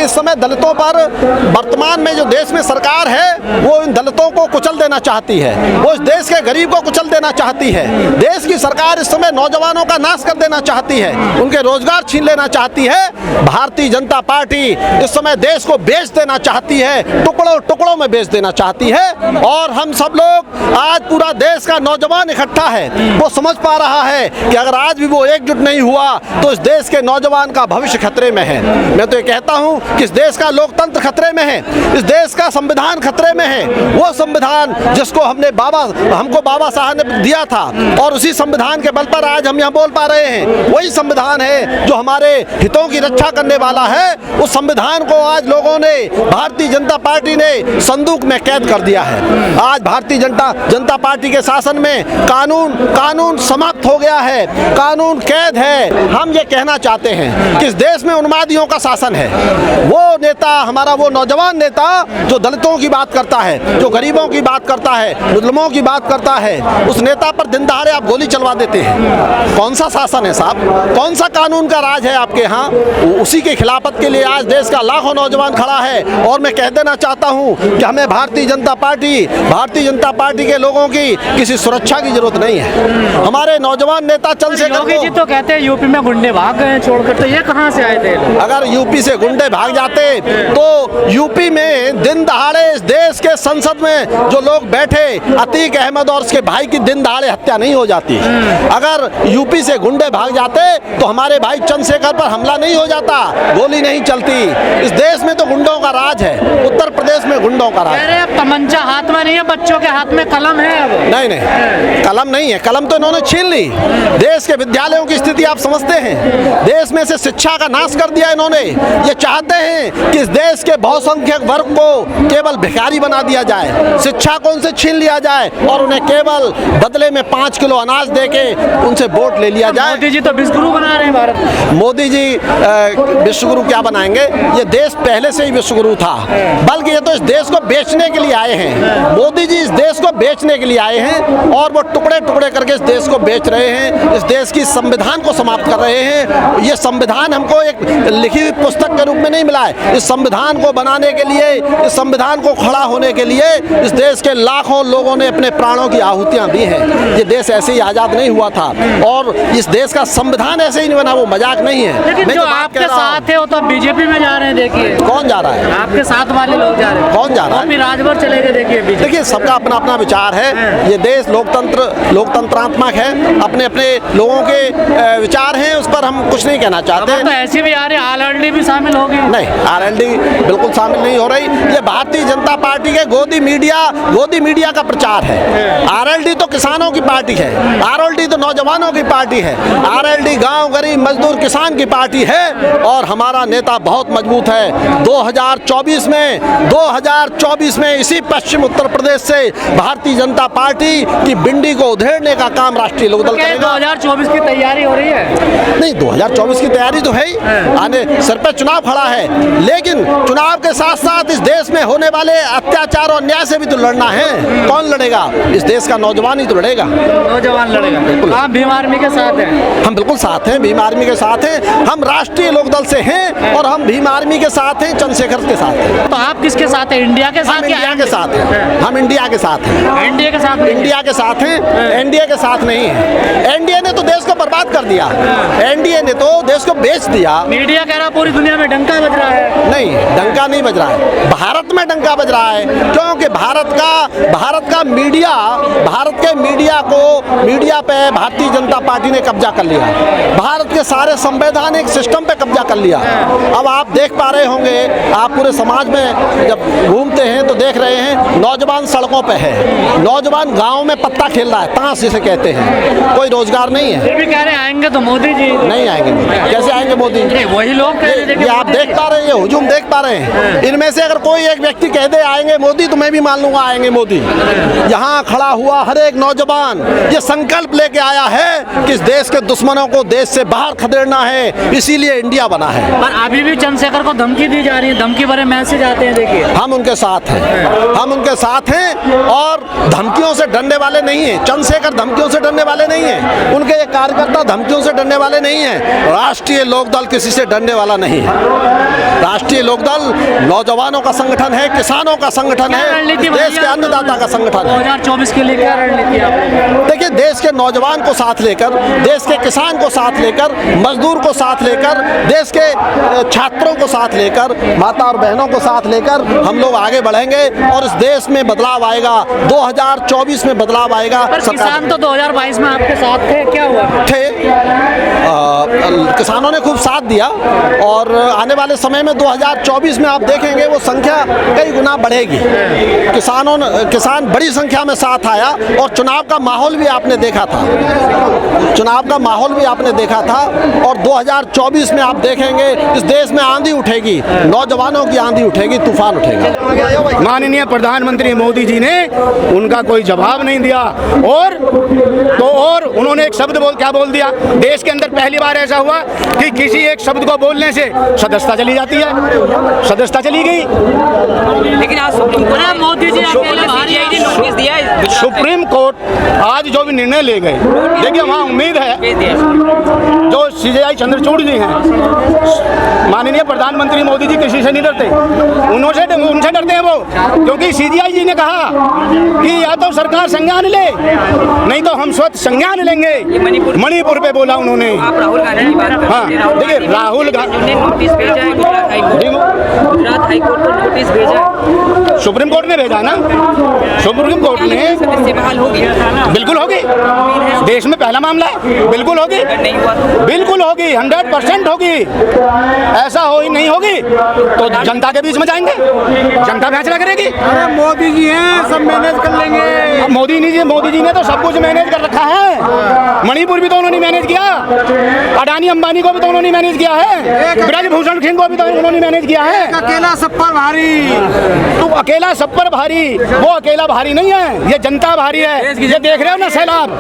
इस समय दलितों पर वर्तमान में जो देश में सरकार है वो इन दलितों को कुचल देना चाहती है, वो इस देश के गरीब को कुचल देना चाहती है। देश की सरकार इस समय नौजवानों का नाश कर देना चाहती है, उनके रोजगार छीन लेना चाहती है। भारतीय जनता पार्टी इस समय देश को बेच देना चाहती है, टुकड़ों टुकड़ों में बेच देना चाहती है। और हम सब लोग आज पूरा देश का नौजवान इकट्ठा है, वो समझ पा रहा है कि अगर आज भी वो एकजुट नहीं हुआ तो इस देश के नौजवान का भविष्य खतरे में है। मैं तो ये कहता हूं कि इस देश का लोकतंत्र खतरे में है, इस देश का संविधान खतरे में है। वो संविधान जिसको हमको बाबा साहब ने दिया था और उसी संविधान के बल पर आज हम यहाँ बोल पा रहे हैं, वही संविधान है जो हमारे हितों की रक्षा करने वाला है। उस संविधान को आज लोगों ने, भारतीय जनता पार्टी ने संदूक में कैद कर दिया है। आज भारतीय जनता पार्टी के शासन में कानून समाप्त हो गया है, कानून कैद है। हम ये कहना चाहते हैं कि इस देश में उन्मादियों का शासन है। वो नेता हमारा, वो नौजवान नेता जो दलितों की बात करता है, जो गरीबों की बात करता है, मुस्लिमों की बात करता है, उस नेता पर दिन दहाड़े आप गोली चलवा देते हैं। कौन सा शासन है साहब? कौन सा कानून का राज है आपके यहाँ? उसी के खिलाफत के लिए आज देश का लाखों नौजवान खड़ा है। और मैं कह देना चाहता हूँ कि हमें भारतीय जनता पार्टी के लोगों की किसी सुरक्षा की जरूरत नहीं है। हमारे नौजवान नेता चंद्रशेखर योगी जी तो कहते हैं यूपी में गुंडे भाग गए छोड़कर, तो ये कहाँ से आए थे? अगर यूपी से गुंडे भाग जाते तो यूपी में दिन दहाड़े इस देश के संसद में जो लोग बैठे, अतीक अहमद और उसके भाई की दिन दहाड़े हत्या नहीं हो जाती। अगर यूपी से गुंडे भाग जाते तो हमारे भाई चंद्रशेखर पर हमला नहीं हो जाता, गोली नहीं चलती। इस देश में तो गुंडों का राज है, उत्तर प्रदेश में गुंडों का राज है। तमंचा हाथ में नहीं है, बच्चों के हाथ में कलम है। अब नहीं, कलम नहीं है, कलम तो इन्होंने छीन ली। देश के विद्यालयों की स्थिति आप समझते हैं, देश में से शिक्षा का नाश कर दिया इन्होंने। ये चाहते हैं कि इस देश के बहुसंख्यक वर्ग को केवल भिखारी बना दिया जाए, शिक्षा को उनसे छीन लिया जाए और उन्हें केवल बदले में 5 किलो अनाज देके उनसे वोट ले लिया जाए। मोदी जी तो विश्वगुरु बना रहे हैं भारत। मोदी जी विश्वगुरु क्या बनाएंगे? ये देश पहले से ही विश्वगुरु था, बल्कि ये तो इस देश को बेचने के लिए आए हैं। मोदी जी इस देश को बेचने के लिए आए हैं और वो टुकड़े टुकड़े करके इस देश को बेच रहे हैं, इस देश की संविधान को समाप्त कर रहे हैं। ये संविधान हमको एक लिखी हुई पुस्तक के रूप में नहीं मिला है। इस संविधान को बनाने के लिए, इस संविधान को खड़ा होने के लिए इस देश के लाखों लोगों ने अपने प्राणों की आहुतियां दी हैं। ये देश ऐसे ही आजाद नहीं हुआ था और इस देश का संविधान ऐसे ही नहीं बना, वो मजाक नहीं है। लेकिन जो आपके साथ है वो तो बीजेपी में जा रहे हैं। देखिए कौन जा रहा है? आपके साथ वाले लोग जा रहे हैं। कौन जा रहा है? राजभर चले गए। देखिए सबका अपना अपना विचार है। ये देश लोकतंत्रात्मक है, अपने अपने लोगों के विचार हैं, उस पर हम कुछ नहीं कहना चाहते। तो ऐसी भी आ रही, आरएलडी भी शामिल होगी? नहीं, आरएलडी बिल्कुल शामिल नहीं हो रही। ये भारतीय जनता पार्टी के गोदी मीडिया का प्रचार है। आरएलडी तो किसानों की पार्टी है, आरएलडी तो नौजवानों की पार्टी है, आरएलडी गांव गरीब मजदूर किसान की पार्टी है। और हमारा नेता बहुत मजबूत है। 2024 में इसी पश्चिम उत्तर प्रदेश से भारतीय जनता पार्टी की बिंडी को उधेड़ने का काम राष्ट्रीय लोकदल करेगा। 2024 की तैयारी हो रही है? नहीं, 2024 की तैयारी तो है ही, आने सर पे चुनाव खड़ा है, लेकिन चुनाव के साथ साथ इस देश में होने वाले अत्याचार और अन्याय से भी तो लड़ना है। कौन लड़ेगा? इस देश का नौजवान ही तो लड़ेगा। नौजवान लड़ेगा। बिल्कुल। आप भीम आर्मी के साथ हैं? हम बिल्कुल साथ हैं, भीम आर्मी के साथ हैं। हम राष्ट्रीय लोकदल से हैं और हम भीम आर्मी के साथ हैं, चंद्रशेखर के साथ हैं। तो आप किसके साथ हैं? इंडिया के साथ? इंडिया के साथ हैं। हम इंडिया के साथ हैं। एनडीए के साथ? इंडिया के साथ हैं, एनडीए के साथ नहीं है। एनडीए ने तो देश को बर्बाद कर दिया, एनडीए ने तो देश को बेच दिया। मीडिया कह रहा पूरी दुनिया में डंका बज रहा है। नहीं, डंका नहीं बज रहा है, भारत में डंका बज रहा है। क्योंकि भारत का मीडिया, भारत के मीडिया पे भारतीय जनता पार्टी ने कब्जा कर लिया। भारत के सारे संवैधानिक सिस्टम पे कब्जा कर लिया। अब आप देख पा रहे होंगे, आप पूरे समाज में जब घूमते हैं तो देख रहे हैं, नौजवान सड़कों पे है, नौजवान गांव में पत्ता खेल रहा है, ताश जिसे कहते हैं। कोई रोजगार नहीं है। फिर भी कह रहे हैं आएंगे तो मोदी जी। नहीं आएंगे। कैसे आएंगे मोदी? वही लोग कह रहे हैं। ये आप देख पा रहे हैं, ये हुजूम देख पा रहे हैं। इनमें से अगर अगर कोई एक व्यक्ति कह दे आएंगे मोदी, तो मैं भी मान लूंगा आएंगे मोदी। यहाँ खड़ा हुआ हर एक नौजवान ये संकल्प लेके आया है कि इस देश के दुश्मनों को देश से बाहर खदेड़ना है, इसीलिए इंडिया बना है। पर अभी भी चंद्रशेखर को धमकी दी जा रही है, धमकी भरे मैसेज आते हैं। देखिए, हम उनके साथ हैं, हम उनके साथ हैं और धमकियों से डरने वाले नहीं हैं। चंद्रशेखर धमकियों से डरने वाले नहीं हैं, उनके ये कार्यकर्ता धमकियों से डरने वाले नहीं हैं। राष्ट्रीय लोकदल किसी से डरने वाला नहीं है। राष्ट्रीय लोकदल नौजवानों का संगठन है, किसानों का संगठन है, देश के अन्नदाता का संगठन है। 2024 के लिए क्या रणनीति है? देखिए, देश के नौजवान को साथ लेकर, देश के किसान को साथ लेकर, मजदूर को साथ लेकर, देश के छात्रों को साथ लेकर, माता और बहनों को साथ लेकर हम लोग आगे बढ़ेंगे और इस देश में बदलाव आएगा। 2024 में बदलाव आएगा। पर किसान तो 2022 में आपके साथ थे, क्या हुआ? थे, किसानों ने खूब साथ दिया और आने वाले समय में 2024 में आप देखेंगे वो संख्या कई गुना बढ़ेगी। किसान बड़ी संख्या में साथ आया और चुनाव का माहौल भी आपने देखा था, चुनाव का माहौल भी आपने देखा था। और 2024 में आप देखेंगे इस देश में आंधी उठेगी, नौजवानों की आंधी उठेगी, तूफान उठेगा। माननीय प्रधानमंत्री मोदी जी ने उनका कोई जवाब नहीं दिया और उन्होंने एक शब्द क्या बोल दिया। देश के अंदर पहली बार ऐसा हुआ कि किसी एक शब्द को बोलने से सदस्यता चली जाती है, सदस्यता चली गई। लेकिन आज मोदी जी नोटिस दिया है। सुप्रीम कोर्ट आज जो भी निर्णय ले गए, देखिए वहाँ उम्मीद है जो CJI चंद्रचूड़ जी हैं, माननीय प्रधानमंत्री मोदी जी किसी से नहीं डरते, उनसे डरते हैं वो, क्योंकि CJI जी ने कहा कि या तो सरकार संज्ञान ले, नहीं तो हम स्वतः संज्ञान लेंगे। मणिपुर पे बोला उन्होंने। आप राहुल गांधी की बात कर, हाँ, देखिए राहुल गांधी ने नोटिस भेजा है गुजरात हाई कोर्ट को नोटिस भेजा है। सुप्रीम कोर्ट ने भेजा ना, सुप्रीम कोर्ट ने सदस्य बहाल होगी, बिल्कुल होगी। देश में पहला मामला है, बिल्कुल होगी, नहीं हुआ बिल्कुल होगी, 100% होगी। ऐसा हो ही नहीं होगी तो जनता के बीच में जाएंगे, जनता फैसला करेगी। अरे मोदी जी हैं, सब मैनेज कर लेंगे। मोदी जी ने तो सब कुछ मैनेज कर रखा है। मणिपुर भी तो उन्होंने मैनेज किया, अडानी अंबानी को भी तो उन्होंने मैनेज किया है, ब्रजभूषण सिंह को भी तो उन्होंने मैनेज किया है। अकेला सब पर भारी, तू अकेला सब पर भारी, वो अकेला भारी नहीं है, ये जनता भारी है। ये देख रहे हो ना सैलाब,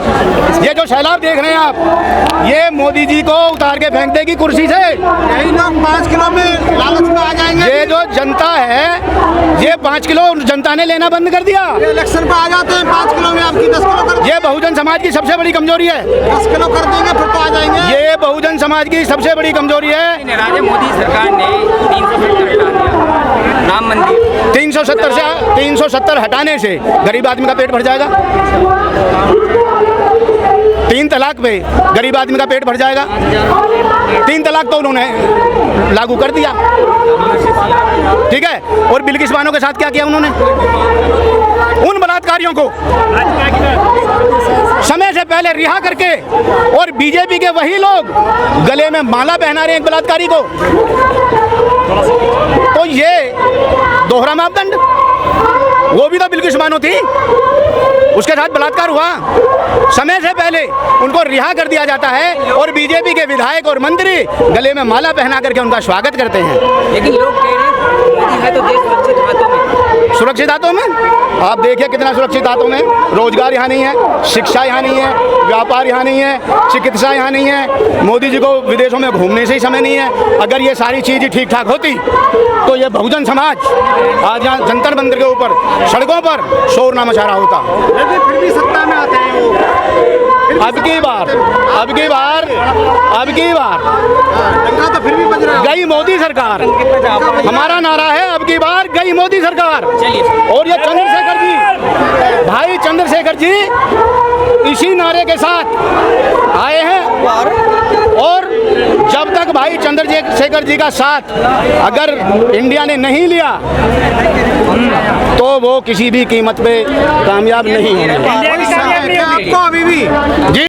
ये जो सैलाब देख रहे हैं आप, ये मोदी जी को उतार के फेंक देगी कुर्सी से। यही लोग 5 किलो में लालच में आ जाएंगे। ये जो जनता है, ये 5 किलो जनता ने लेना बंद कर दिया। इलेक्शन पे आ जाते हैं 5 किलो में, आपकी 10 किलो कर, ये बहुजन समाज की सबसे बड़ी कमजोरी है। 10 किलो कर देंगे फिर तो आ जाएंगे। ये बहुजन समाज की सबसे बड़ी कमजोरी है। नाराज मोदी सरकार ने 370 हटा दिया, राम मंदिर 370 हटाने से गरीब आदमी का पेट भर जाएगा। 3 तलाक पे गरीब आदमी का पेट भर जाएगा। 3 तलाक तो उन्होंने लागू कर दिया, ठीक है। और बिल्किस बानो के साथ क्या किया उन्होंने? उन बलात्कारियों को समय से पहले रिहा करके, और बीजेपी के वही लोग गले में माला पहना रहे हैं एक बलात्कारी को। तो ये दोहरा मापदंड, वो भी तो बिल्किस बानो थी, उसके साथ बलात्कार हुआ, समय से पहले उनको रिहा कर दिया जाता है और बीजेपी के विधायक और मंत्री गले में माला पहना करके उनका स्वागत करते हैं। लेकिन लोग कह रहे हैं मोदी है तो देश सुरक्षित हाथों में। सुरक्षित हाथों में? आप देखिए कितना सुरक्षित हाथों में। रोजगार यहाँ नहीं है, शिक्षा यहाँ नहीं है, व्यापार यहाँ नहीं है, चिकित्सा यहाँ नहीं है। मोदी जी को विदेशों में घूमने से ही समय नहीं है। अगर ये सारी चीज़ें ठीक ठाक होती तो ये बहुजन समाज आज यहाँ जंतर मंदिर के ऊपर सड़कों पर शोर ना मचा रहा होता। लेकिन फिर भी सत्ता में आते हैं वो। अब की बार डंका तो फिर भी बज रहा है। गई मोदी सरकार। हमारा नारा है अब की बार गई मोदी सरकार। और ये चंद्रशेखर जी, भाई चंद्रशेखर जी इसी नारे के साथ आए हैं। और जब तक भाई चंद्रशेखर जी का साथ अगर इंडिया ने नहीं लिया तो वो किसी भी कीमत पे कामयाब नहीं होंगे। आपको अभी भी जी।